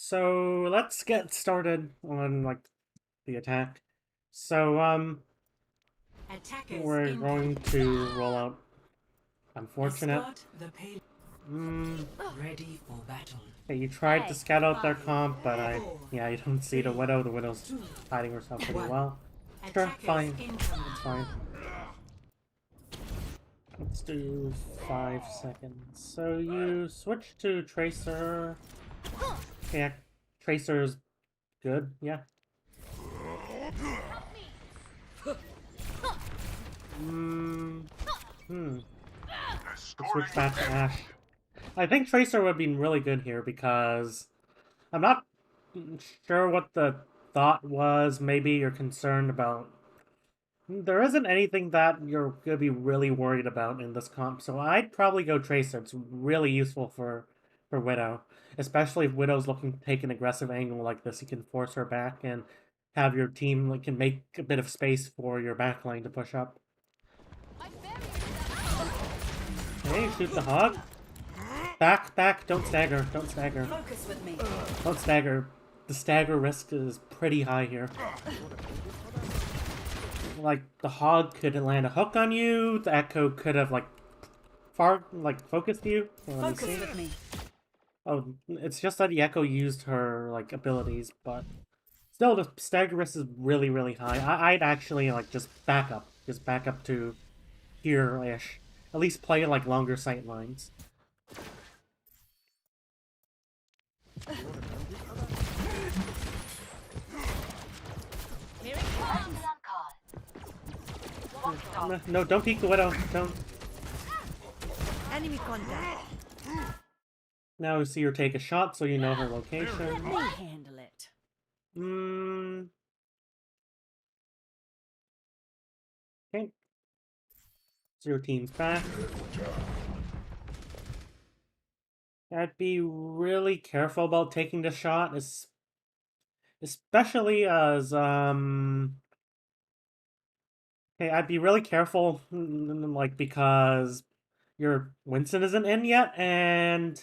So let's get started on the attack. So Attackers we're going incoming. to roll out Unfortunate. Escort the payload. Hmm. Ready for battle. Okay, you tried to Hey. scout out their Five, comp, but four, yeah, you don't see the three, Widow. The Widow's two, hiding herself pretty one. well. Sure, Attackers fine. incoming. That's fine. Let's do 5 seconds. So you switch to Tracer. Yeah, Tracer's good. Yeah. Hmm. Hmm. Let's switch back to Ash. I think Tracer would have been really good here because I'm not sure what the thought was. Maybe you're concerned about. There isn't anything that you're gonna be really worried about in this comp, so I'd probably go Tracer. It's really useful for Widow, especially if Widow's looking to take an aggressive angle like this. You can force her back and have your team can make a bit of space for your backline to push up. Hey, shoot the hog. Back, back, don't stagger, don't stagger. Focus with me. Don't stagger. The stagger risk is pretty high here. Like, the hog could land a hook on you, the echo could have, focused you. Let me Focus see. with me. Oh, it's just that the echo used her, abilities, but still, the stagger risk is really, really high. I'd actually, just back up. Just back up to here-ish. At least play, longer sight lines. Here it comes. No, don't peek the Widow. Don't. Enemy contact. Now you see her take a shot, so you know her Let location. me handle it. Hmm. Okay. So your team's back. I'd be really careful about taking the shot, especially as Okay, I'd be really careful, because your Winston isn't in yet, and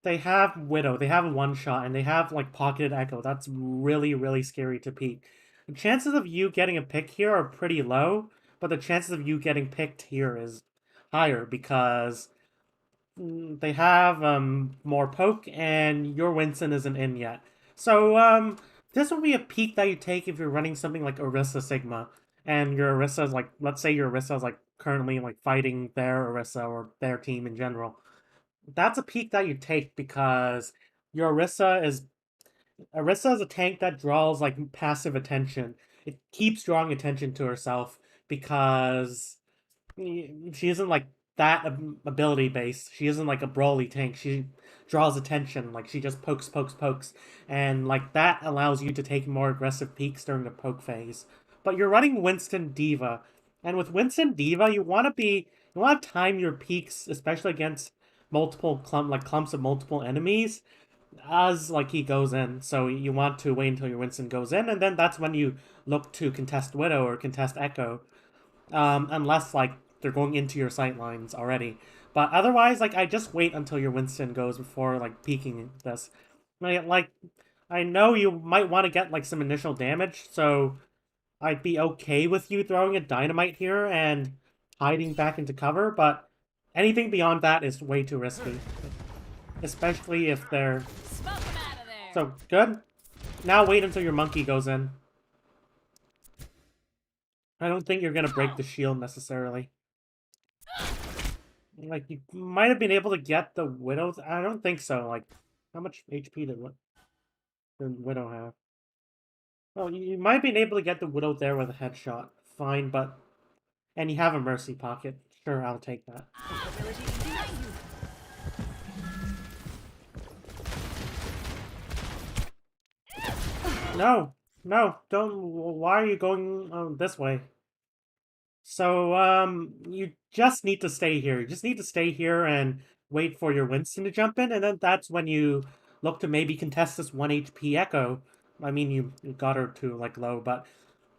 they have Widow. They have a one shot, and they have pocketed Echo. That's really, really scary to peek. The chances of you getting a pick here are pretty low, but the chances of you getting picked here is higher because they have more poke, and your Winston isn't in yet. So this would be a peak that you take if you're running something like Orisa Sigma, and your Orisa is let's say your Orisa is currently fighting their Orisa or their team in general. That's a peak that you take because your Orisa is a tank that draws passive attention. It keeps drawing attention to herself because she isn't that ability based. She isn't a Broly tank. She draws attention. She just pokes, pokes, pokes, and that allows you to take more aggressive peeks during the poke phase. But you're running Winston Diva, and with Winston Diva, you want to time your peaks, especially against multiple clumps of multiple enemies, as he goes in. So you want to wait until your Winston goes in, and then that's when you look to contest Widow or contest Echo, unless they're going into your sight lines already. But otherwise, I just wait until your Winston goes before peeking this. I know you might want to get some initial damage, so I'd be okay with you throwing a dynamite here and hiding back into cover, but anything beyond that is way too risky. Especially if they're... Smoke him out of there. So, good. Now wait until your monkey goes in. I don't think you're gonna break the shield necessarily. You might have been able to get the Widow's... I don't think so. How much HP did the Widow have? Oh, you might have been able to get the Widow there with a headshot. Fine, but... And you have a Mercy pocket. Sure, I'll take that. No! No! Don't... Why are you going this way? So, you just need to stay here. You just need to stay here and wait for your Winston to jump in, and then that's when you look to maybe contest this 1 HP Echo. I mean, you got her to, low, but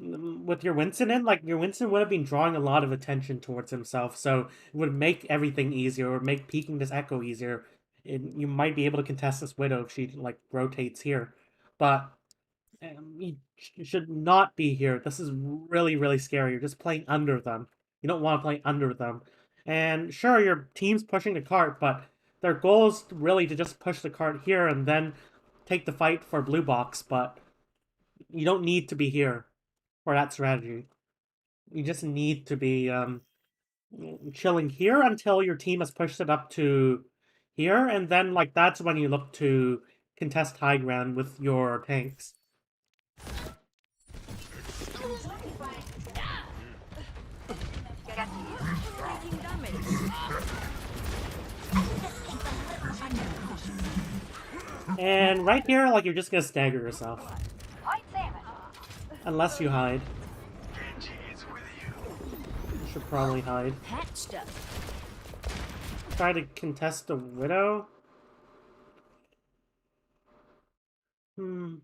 with your Winston in, your Winston would have been drawing a lot of attention towards himself, so it would make everything easier, or make peeking this Echo easier you might be able to contest this Widow if she like rotates here, but you should not be here. This is really, really scary. You're just playing under them. You don't want to play under them. And sure, your team's pushing the cart, but their goal is really to just push the cart here and then take the fight for blue box, but you don't need to be here for that strategy. You just need to be chilling here until your team has pushed it up to here, and then like that's when you look to contest high ground with your tanks. Taking damage. And right here, like, you're just gonna stagger yourself. Unless you hide. You should probably hide. Patched up. Try to contest the Widow. Should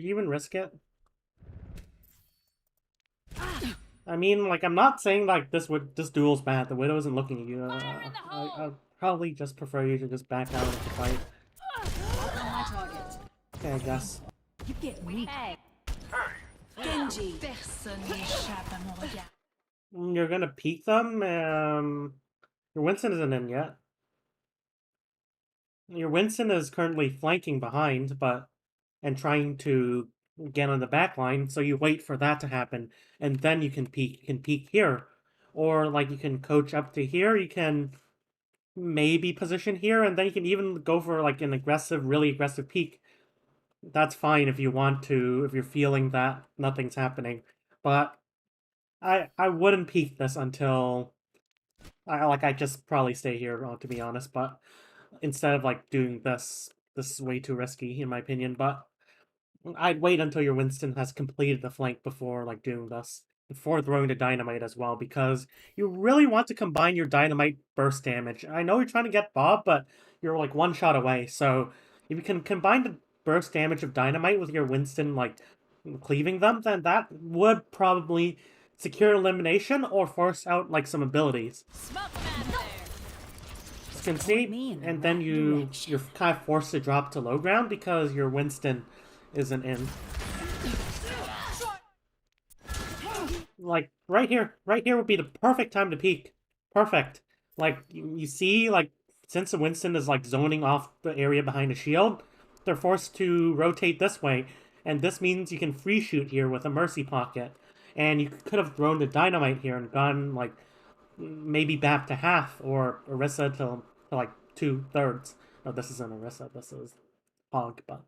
you even risk it? I mean, like, I'm not saying, like, this duel's bad. The Widow isn't looking at you. I'd probably just prefer you to just back out of the fight. My target. Okay, I guess. You get weak. Hey. Genji. Personne n'échappe à mon regard. You're gonna peek them. Your Winston isn't in yet. Your Winston is currently flanking behind, and trying to get on the back line, so you wait for that to happen, and then you can peek. You can peek here. Or, like, you can coach up to here, you can maybe position here, and then you can even go for, like, an aggressive, really aggressive peek. That's fine if you want to, if you're feeling that nothing's happening. But I wouldn't peek this until... I just probably stay here, to be honest, but instead of, like, doing this is way too risky, in my opinion, but I'd wait until your Winston has completed the flank before, like, doing this. Before throwing the dynamite as well, because you really want to combine your dynamite burst damage. I know you're trying to get Bob, but you're, like, one shot away, so if you can combine the burst damage of dynamite with your Winston, like, cleaving them, then that would probably secure elimination or force out, like, some abilities. Smoke them out of there. You can see, and then you're kind of forced to drop to low ground because your Winston isn't in. Like, right here would be the perfect time to peek. Perfect. Like, you see, like, since the Winston is, like, zoning off the area behind the shield, they're forced to rotate this way, and this means you can free shoot here with a Mercy Pocket. And you could have thrown the dynamite here and gone, like, maybe back to half, or Orisa to like 2/3. No, this isn't Orisa, this is Hog, but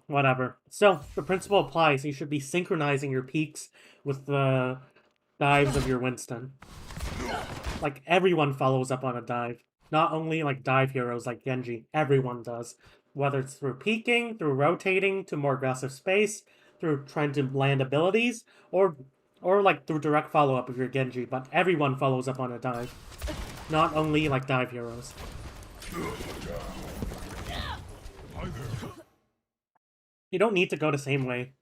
whatever. So the principle applies. You should be synchronizing your peaks with the dives of your Winston. Like, everyone follows up on a dive. Not only, like, dive heroes like Genji. Everyone does. Whether it's through peeking, through rotating to more aggressive space, through trying to land abilities, or like through direct follow-up if you're Genji, but everyone follows up on a dive. Not only, like, dive heroes. You don't need to go the same way.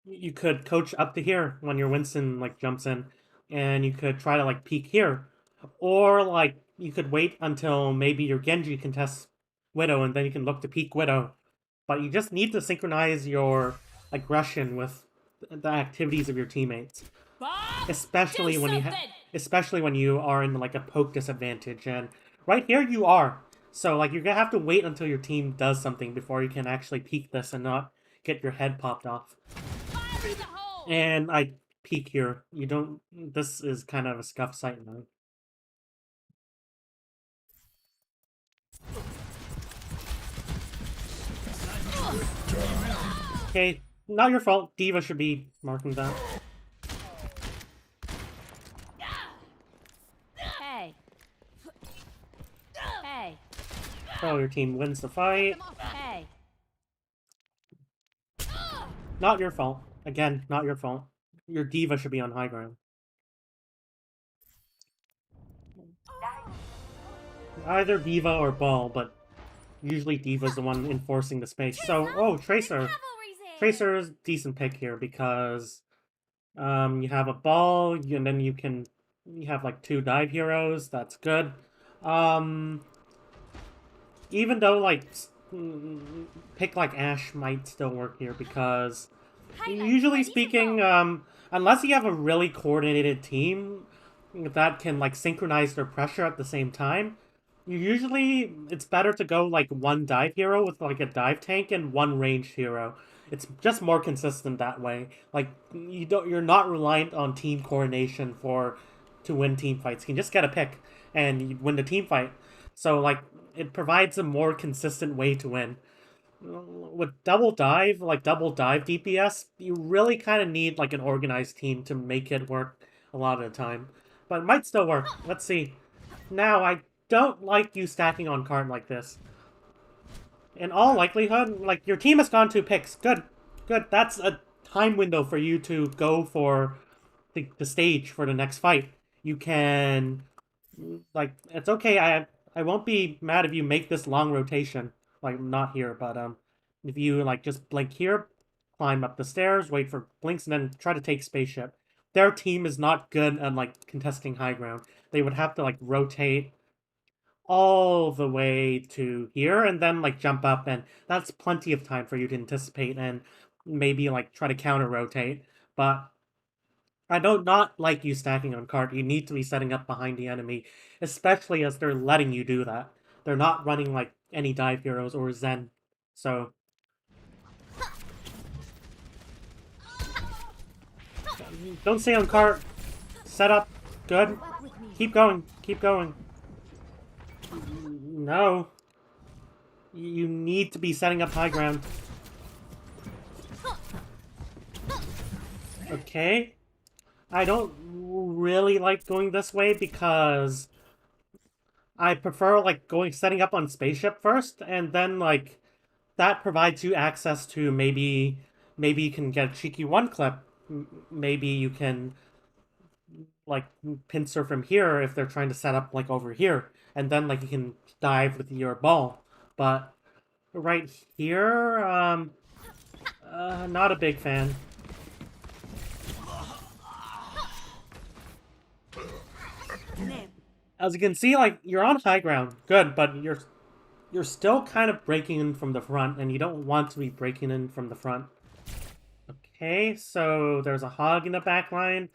You could coach up to here when your Winston, like, jumps in, and you could try to, like, peek here. Or, like, you could wait until maybe your Genji contests Widow, and then you can look to peek Widow. But you just need to synchronize your aggression with the activities of your teammates, Bob, especially do when you are in, like, a poke disadvantage. And right here you are, so, like, you're gonna have to wait until your team does something before you can actually peek this and not get your head popped off. Fire in the hole. And I peek here. You don't. This is kind of a scuff sight now. Okay, not your fault. D.Va should be marking that. Hey. Hey. So your team wins the fight. Hey. Not your fault. Again, not your fault. Your D.Va should be on high ground. Either D.Va or Ball, but usually D.Va's the one enforcing the space. So, oh, Tracer. Tracer is a decent pick here because you have a Ball, and then you have, like, 2 dive heroes. That's good. even though like pick like Ashe might still work here because usually speaking, unless you have a really coordinated team that can like synchronize their pressure at the same time, usually it's better to go like one dive hero with like a dive tank and one ranged hero. It's just more consistent that way. Like you're not reliant on team coordination to win team fights. You can just get a pick and you win the team fight. So like it provides a more consistent way to win. With double dive DPS, you really kind of need like an organized team to make it work a lot of the time. But it might still work. Let's see. Now, I don't like you stacking on card like this. In all likelihood, like, your team has gone 2 picks. Good. Good. That's a time window for you to go for the stage for the next fight. You can... Like, it's okay. I won't be mad if you make this long rotation. Like, not here, but, if you, like, just blink here, climb up the stairs, wait for blinks, and then try to take spaceship. Their team is not good at, like, contesting high ground. They would have to, like, rotate all the way to here and then, like, jump up, and that's plenty of time for you to anticipate and maybe, like, try to counter-rotate. But I don't not like you stacking on cart. You need to be setting up behind the enemy, especially as they're letting you do that. They're not running, like, any dive heroes or Zen. So... Don't stay on cart. Set up. Good. Keep going. Keep going. No. You need to be setting up high ground. Okay. I don't really like going this way because I prefer like setting up on spaceship first, and then like that provides you access to maybe you can get a cheeky one clip. Maybe you can like pincer from here if they're trying to set up like over here, and then like you can dive with your ball. But right here, not a big fan. As you can see, like, you're on high ground. Good, but you're still kind of breaking in from the front, and you don't want to be breaking in from the front. Okay, so there's a hog in the back line.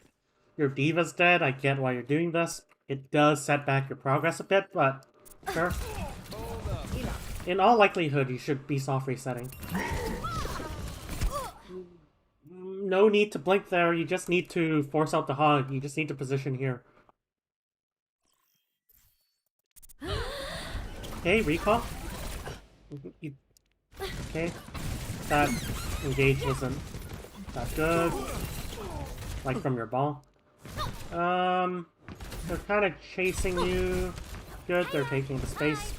Your D.Va's dead. I get why you're doing this. It does set back your progress a bit, but sure. In all likelihood, you should be soft resetting. No need to blink there. You just need to force out the hog. You just need to position here. Okay, recall. Okay. That engage wasn't that good. Like from your ball. They're kind of chasing you. Good, they're taking the space.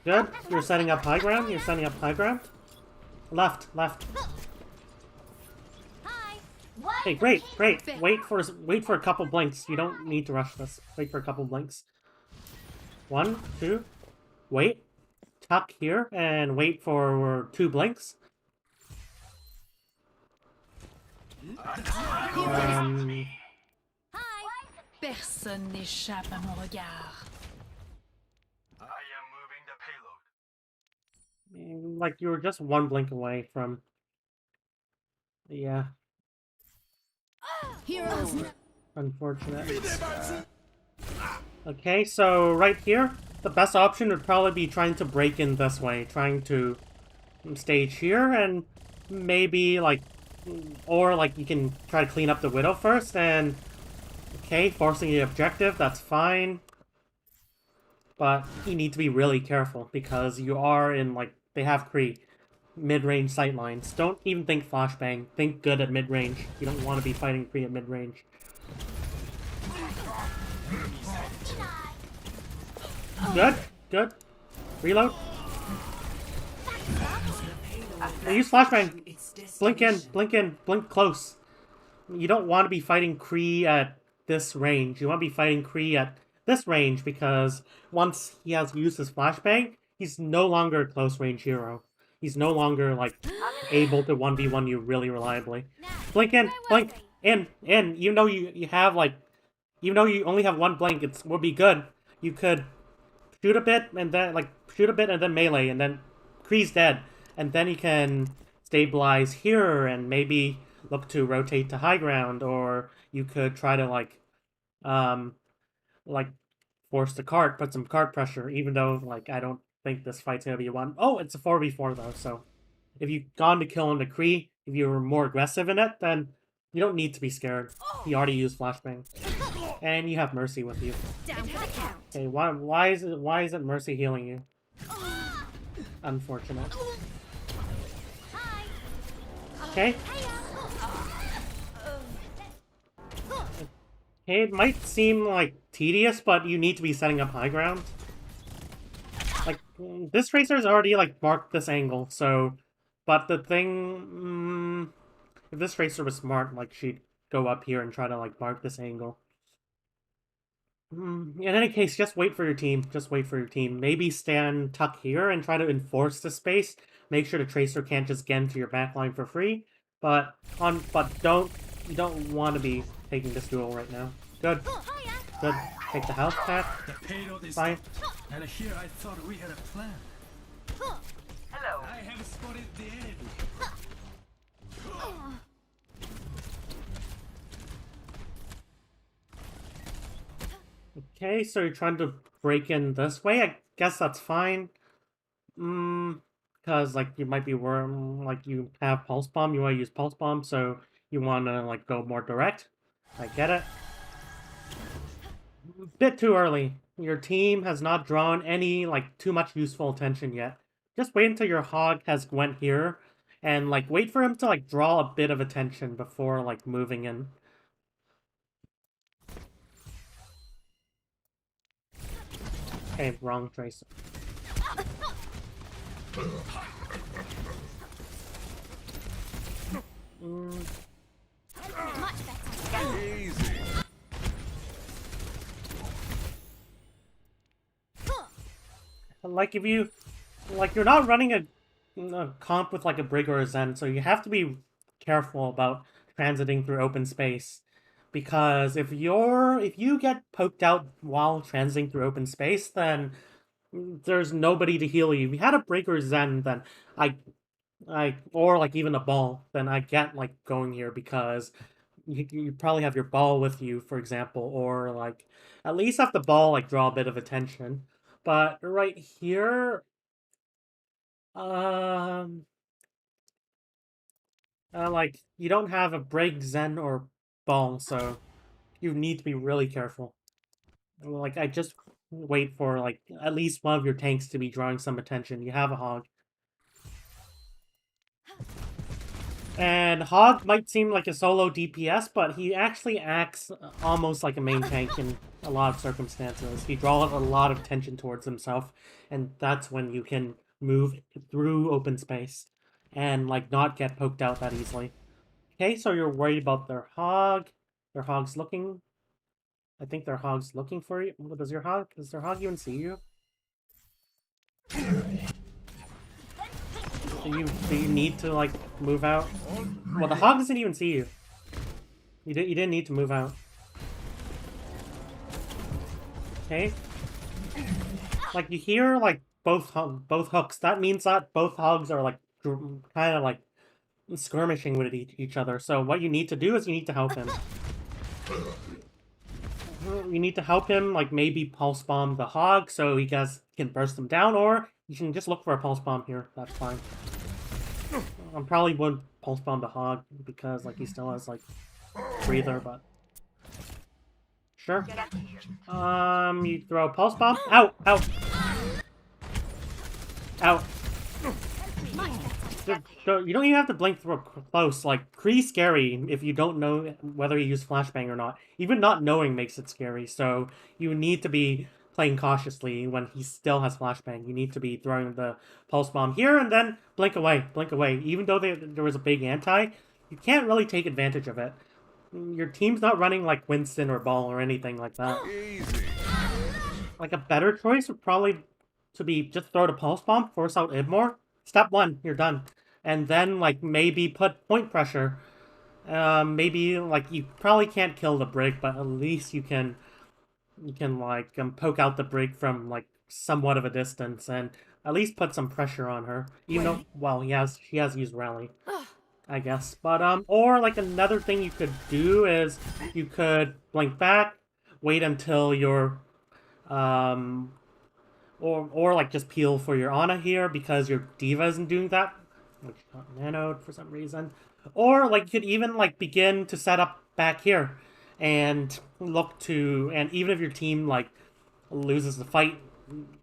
Good, you're setting up high ground. You're setting up high ground. Left, left. Hey, great, great. Wait for a couple blinks. You don't need to rush this. Wait for a couple blinks. 1, 2. Wait. Tuck here and wait for 2 blinks. Personne n'échappe à mon regard. I am moving the payload. Like you were just 1 blink away from... Yeah. Heroes. Unfortunate. Okay, so right here, the best option would probably be trying to break in this way. Trying to stage here and maybe like... Or like you can try to clean up the Widow first and... Okay, forcing the objective, that's fine. But you need to be really careful because you are in like... They have Kree. Mid-range sightlines. Don't even think flashbang. Think good at mid-range. You don't want to be fighting Kree at mid-range. Good, good. Reload. Use flashbang. Blink in, blink close. You don't want to be fighting Kree at this range. You want to be fighting Kree at this range because once he has used his flashbang, he's no longer a close range hero. He's no longer, like, able to 1v1 you really reliably. Blink in, blink, in. You know you have, like, even though you only have 1 blink, it would be good. You could shoot a bit and then melee, and then Kree's dead, and then he can stabilize here and maybe look to rotate to high ground, or you could try to like force the cart, put some cart pressure, even though like I don't think this fight's gonna be one. Oh, it's a 4v4 though, so if you've gone to kill him to Kree, if you were more aggressive in it, then you don't need to be scared. He already used flashbang. And you have Mercy with you. Down for the count. Okay, why isn't Mercy healing you? Unfortunate. Hi. Okay. Okay, it might seem like tedious, but you need to be setting up high ground. Like this Tracer's already like marked this angle, so but the thing if this Tracer was smart, like she'd go up here and try to like mark this angle. In any case, just wait for your team. Just wait for your team. Maybe stand tuck here and try to enforce the space. Make sure the Tracer can't just get into your backline for free. But you don't want to be taking this duel right now. Good. Good. Take the health path. The payload is Fine. and here I thought we had a plan. Hello. I have spotted the enemy. Okay, so you're trying to break in this way. I guess that's fine. Because like you might be like you have pulse bomb, you want to use pulse bomb, so you want to like go more direct. I get it. Bit too early. Your team has not drawn any like too much useful attention yet. Just wait until your hog has went here, and like wait for him to like draw a bit of attention before like moving in. Okay, wrong Tracer. Much better. Easy. Like if you, like you're not running a comp with like a Brig or a Zen, so you have to be careful about transiting through open space. Because if you get poked out while transiting through open space, then there's nobody to heal you. If you had a Brig or Zen, then or like even a ball, then I get like going here because you probably have your ball with you, for example, or like at least have the ball like draw a bit of attention. But right here, like you don't have a Brig, Zen, or ball, so you need to be really careful. Like I just wait for like at least one of your tanks to be drawing some attention. You have a hog. And Hog might seem like a solo DPS, but he actually acts almost like a main tank in a lot of circumstances. He draws a lot of attention towards himself, and that's when you can move through open space and like not get poked out that easily. Okay, so you're worried about their Hog. Their Hog's looking. I think their Hog's looking for you. Does their Hog even see you? Do you need to like move out? Well, the hog doesn't even see you. You didn't need to move out. Okay. Like you hear like both hooks. That means that both hogs are like kind of like skirmishing with each other. So what you need to do is you need to help him. You need to help him, like maybe pulse bomb the hog so he can burst them down, or you can just look for a pulse bomb here. That's fine. I probably would pulse bomb the hog because like he still has like breather, but sure. You throw a pulse bomb. Out, out, out. So you don't even have to blink through close. Like Kree's scary if you don't know whether you use flashbang or not. Even not knowing makes it scary. So you need to be playing cautiously when he still has flashbang. You need to be throwing the pulse bomb here and then blink away, blink away. Even though there was a big anti, you can't really take advantage of it. Your team's not running like Winston or Ball or anything like that. Easy. Like a better choice would probably to be just throw the pulse bomb, force out Ibmore. Step 1, you're done. And then like maybe put point pressure. Maybe like you probably can't kill the Brig, but at least you can like poke out the Brig from like somewhat of a distance and at least put some pressure on her. Even though, well, she has used rally, I guess. But or like another thing you could do is you could blink back, wait until your or like just peel for your Ana here because your D.Va isn't doing that, which got nanoed for some reason. Or like you could even like begin to set up back here and look to, and even if your team like loses the fight,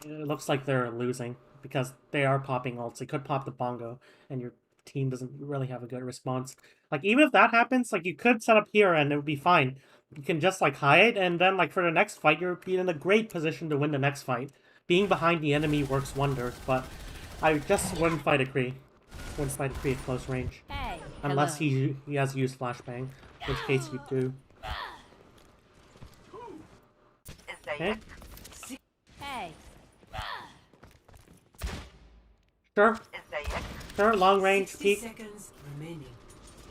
it looks like they're losing because they are popping ults. They could pop the bongo and your team doesn't really have a good response. Like even if that happens, like you could set up here and it would be fine. You can just like hide and then like for the next fight you're in a great position to win the next fight. Being behind the enemy works wonders, but I just wouldn't fight a Kree. Wouldn't fight a Kree at close range. Hey. Unless he has used flashbang, in which case you do. Okay. Hey. Sure. Sure, long range, 60 peek. seconds remaining.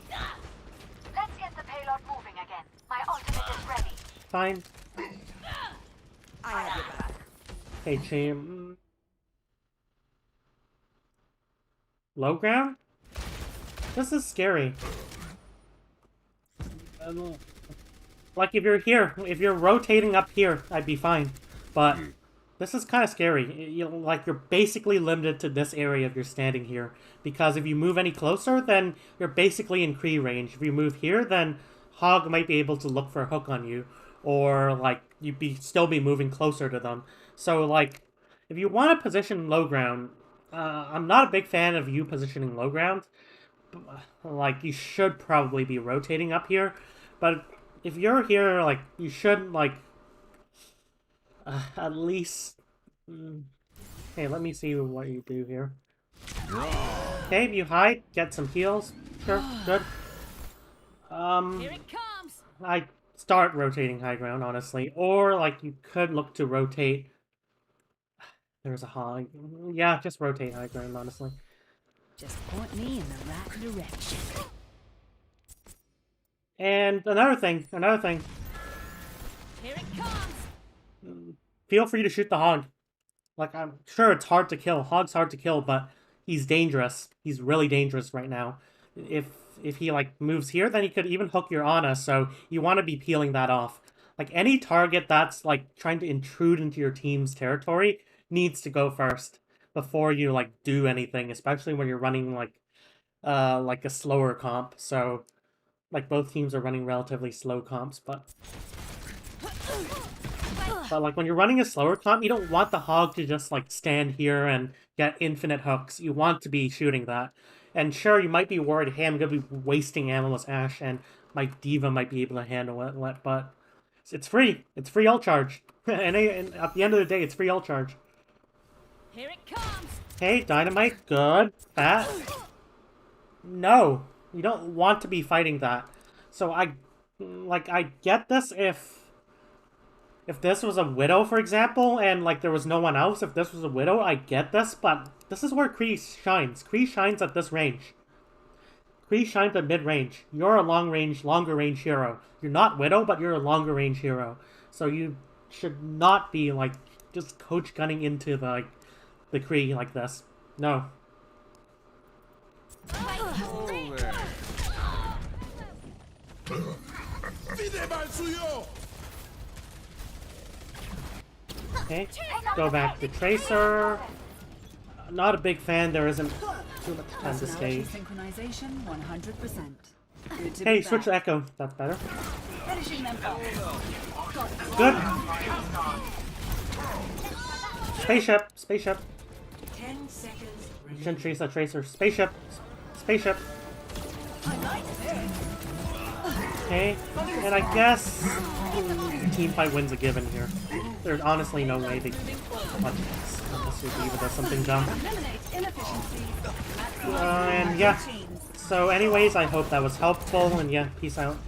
Let's get the payload moving again. My ultimate is ready. Fine. I have your back. Okay, team. Low ground? This is scary. Like if you're here, if you're rotating up here, I'd be fine. But this is kind of scary. Like you're basically limited to this area if you're standing here. Because if you move any closer, then you're basically in Kree range. If you move here, then Hog might be able to look for a hook on you. Or like you'd still be moving closer to them. So like, if you want to position low ground, I'm not a big fan of you positioning low ground. Like, you should probably be rotating up here. But if you're here, like, you should, like, at least... Hey, let me see what you do here. Okay, if you hide, get some heals. Sure, good. Here it comes. I start rotating high ground, honestly. Or, like, you could look to rotate... There's a hog. Yeah, just rotate high ground, honestly. Just point me in the right direction. And another thing. Here it comes. Feel free to shoot the hog. Like, I'm sure it's hard to kill. Hog's hard to kill, but he's dangerous. He's really dangerous right now. If he, like, moves here, then he could even hook your Ana, so you want to be peeling that off. Like, any target that's, like, trying to intrude into your team's territory needs to go first before you, like, do anything, especially when you're running, like a slower comp. So, like, both teams are running relatively slow comps, but like, when you're running a slower comp, you don't want the Hog to just, like, stand here and get infinite hooks. You want to be shooting that. And sure, you might be worried, hey, I'm going to be wasting ammo as Ashe, and my D.Va might be able to handle it, but it's free. It's free ult charge. and at the end of the day, it's free ult charge. Here it comes. Hey, Dynamite, good. That? No, you don't want to be fighting that. So I get this if this was a Widow, for example, and, like, there was no one else. If this was a Widow, I get this, but this is where Kree shines. Kree shines at this range. Kree shines at mid-range. You're a longer range hero. You're not Widow, but you're a longer range hero. So you should not be, like, just coach gunning into the Kree like this. No. Okay, go back to Tracer. Not a big fan, there isn't too much time to stay. Synchronization 100%. Good to Hey, be switch to back. Echo. That's better. Finishing them off. Good. Spaceship. 10 seconds remaining. Shouldn't chase that Tracer. Spaceship. Okay, and I guess team fight wins a given here. There's honestly no way they clutch this unless your D.Va does something dumb. And yeah. So anyways, I hope that was helpful, and yeah, peace out.